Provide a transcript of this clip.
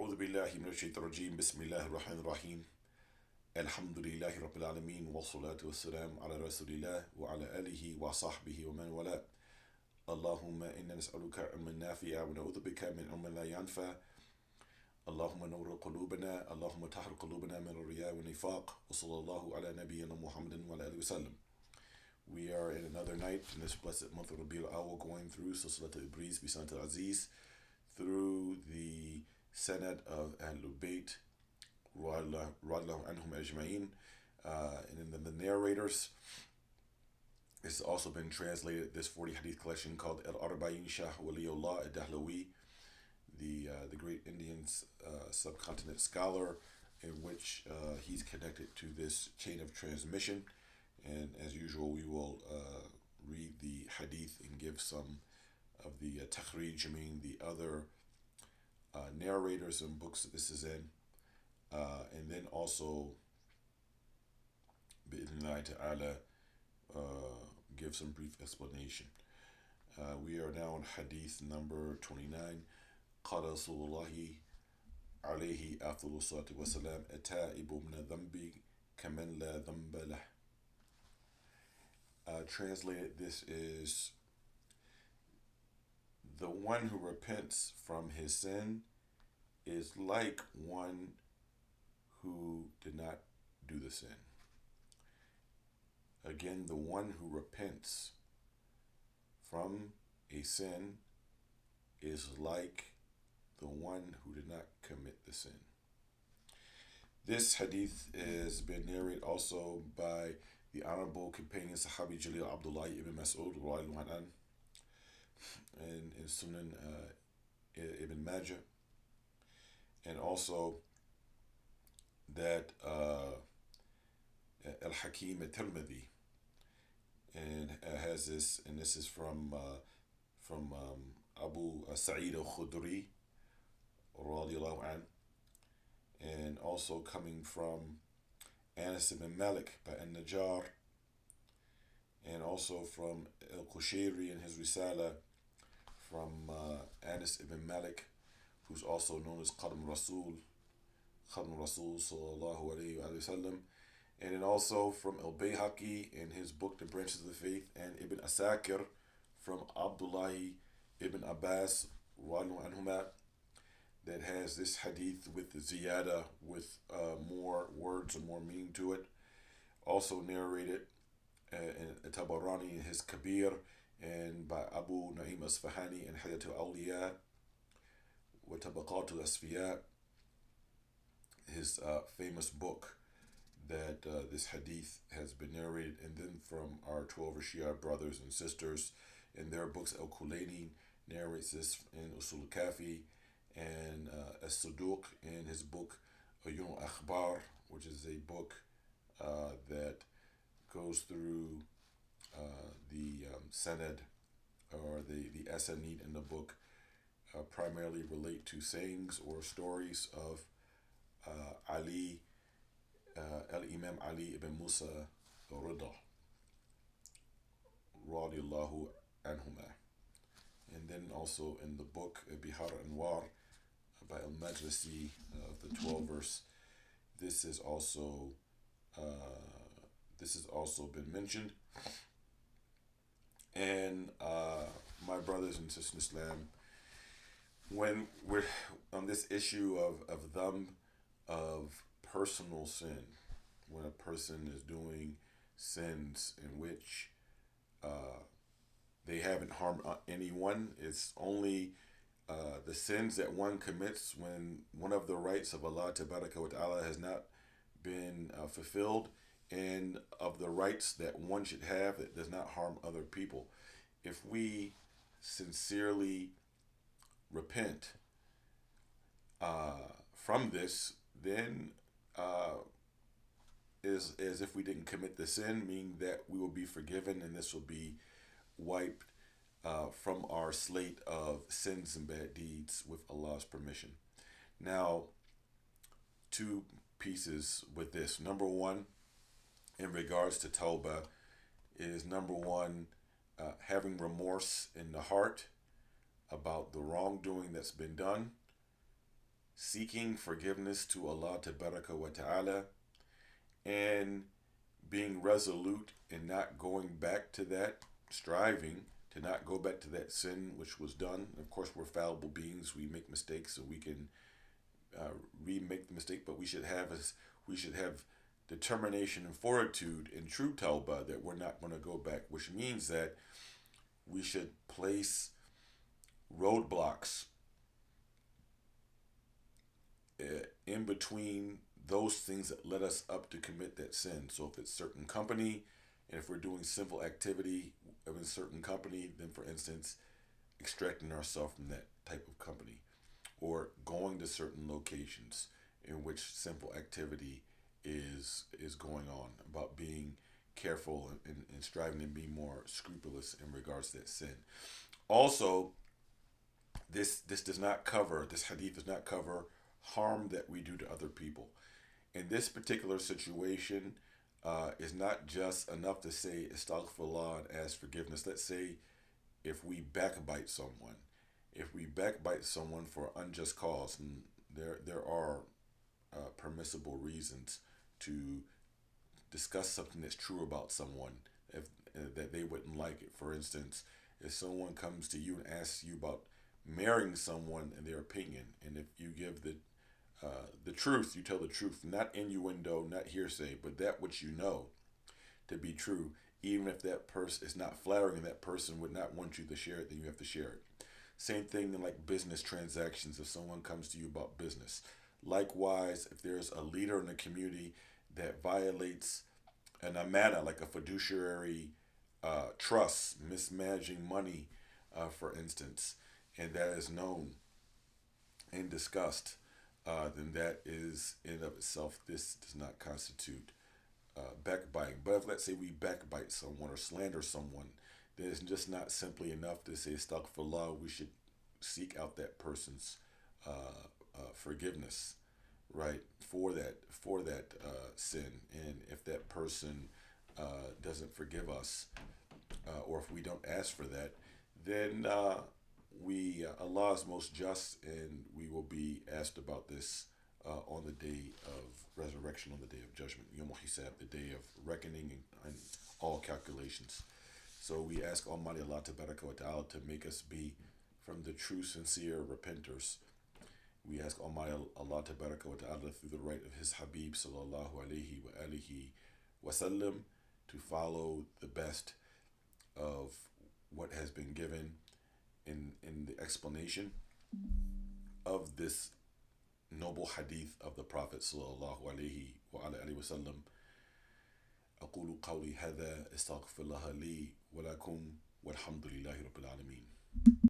أعوذ بالله من الشيطان الرجيم بسم الله الرحمن الرحيم الحمد لله رب العالمين والصلاة والسلام على رسول الله وعلى آله وصحبه ومن والاه اللهم إنا نسألك علما نافعا ونعوذ بك من علم لا ينفع اللهم نور قلوبنا اللهم طهر قلوبنا من الرياء والنفاق وصلى الله على نبينا محمد وعلى آله وسلم. We are in another night in this blessed month of Rabi al-Awwal going through Silsilah al-Ibriz bi al-Aziz through the Sanad of al-Bayt Waliullah anhum ajma'in, and then the narrators. It's also been translated, this 40 hadith collection called al-Arba'in Shah Waliullah Dehlawi, the great Indian subcontinent scholar, in which he's connected to this chain of transmission. And as usual, we will read the hadith and give some of the takhrij, meaning the other narrators and books that this is in. And then also, bi'idhnillahi ta'ala, give some brief explanation. We are now on hadith number 29. قال رسول الله عليه أفضل الصلاة والسلام التائب من الذنب كمن لا ذنب له. Translated, this is the one who repents from his sin is like one who did not do the sin. Again, the one who repents from a sin is like the one who did not commit the sin. This hadith has been narrated also by the honorable companion Sahabi Jalil Abdullah ibn Mas'ud Waliullah, and in Sunan ibn Majah, and also that al-Hakim al-Tirmidhi, and has this, and this is from Abu Sa'id al-Khudri radiallahu an, and also coming from Anas ibn Malik by al-Najjar, and also from al-Qushayri in his Risala from Anas ibn Malik, who's also known as Qadm Rasul sallallahu alayhi wa sallam, and then also from al-Bayhaqi in his book The Branches of the Faith, and Ibn Asakir from Abdullah ibn Abbas radiallahu anhuma, that has this hadith with the ziyada, with more words and more meaning to it. Also narrated in Tabarani in his Kabir, and by Abu Naim Asfahani in Hayat al-Awliya wa Tabaqat al-Asfiya, his famous book that this hadith has been narrated. And then from our 12 Shia brothers and sisters in their books, Al-Kulaini narrates this in Usul Kafi, and As-Suduq in his book Uyun al-Akhbar, which is a book that goes through the sanad, or the asanid in the book, primarily relate to sayings or stories of Ali, al-Imam Ali ibn Musa al-Rida radiallahu anhuma. And then also in the book Bihar Anwar by al-Majlisi of the 12 verse, this is also been mentioned. And my brothers and sisters in Islam, when we're on this issue of personal sin, when a person is doing sins in which they haven't harmed anyone, it's only the sins that one commits when one of the rights of Allah Tabaraka wa Ta'ala has not been fulfilled, and of the rights that one should have that does not harm other people. If we sincerely repent from this, then is as if we didn't commit the sin, meaning that we will be forgiven, and this will be wiped from our slate of sins and bad deeds with Allah's permission. Now, two pieces with this. Number one, in regards to tawbah, is number one, having remorse in the heart about the wrongdoing that's been done, seeking forgiveness to Allah Tabaraka wa Ta'ala, and being resolute in not going back to that, striving to not go back to that sin which was done. Of course, we're fallible beings. We make mistakes, so we can remake the mistake. But we should have determination and fortitude and true tawbah that we're not going to go back. Which means that we should place roadblocks in between those things that led us up to commit that sin. So if it's certain company, and if we're doing sinful activity of a certain company, then for instance, extracting ourselves from that type of company, or going to certain locations in which sinful activity is going on, about being careful and striving to be more scrupulous in regards to that sin. Also, this hadith does not cover harm that we do to other people. In this particular situation, is not just enough to say astaghfirullah and ask forgiveness. Let's say if we backbite someone, for unjust cause, and there are permissible reasons to discuss something that's true about someone, if that they wouldn't like it. For instance, if someone comes to you and asks you about marrying someone and their opinion, and if you give the truth, you tell the truth, not innuendo, not hearsay, but that which you know to be true, even if that person is not flattering and that person would not want you to share it, then you have to share it. Same thing in like business transactions. If someone comes to you about business, likewise, if there's a leader in the community that violates an amana, like a fiduciary trust, mismanaging money, for instance, and that is known and discussed, then that is in and of itself, this does not constitute backbiting. But if, let's say, we backbite someone or slander someone, then it's just not simply enough to say astaghfirullah. We should seek out that person's forgiveness, right, for that sin. And if that person doesn't forgive us, or if we don't ask for that, then Allah is most just, and we will be asked about this on the day of resurrection, on the day of judgment, Yom Hisab, the day of reckoning and all calculations. So we ask Almighty Allah Tabaraka wa Ta'ala to make us be from the true, sincere repenters. We ask Almighty Allah Tabaraka wa Ta'ala, through the right of His Habib Sallallahu Alaihi wa alihi Wasallam, to follow the best of what has been given in the explanation of this noble hadith of the Prophet Sallallahu Alaihi wa alihi Wasallam. أقول قولي هذا استغفر الله لي ولكم والحمد لله رب العالمين.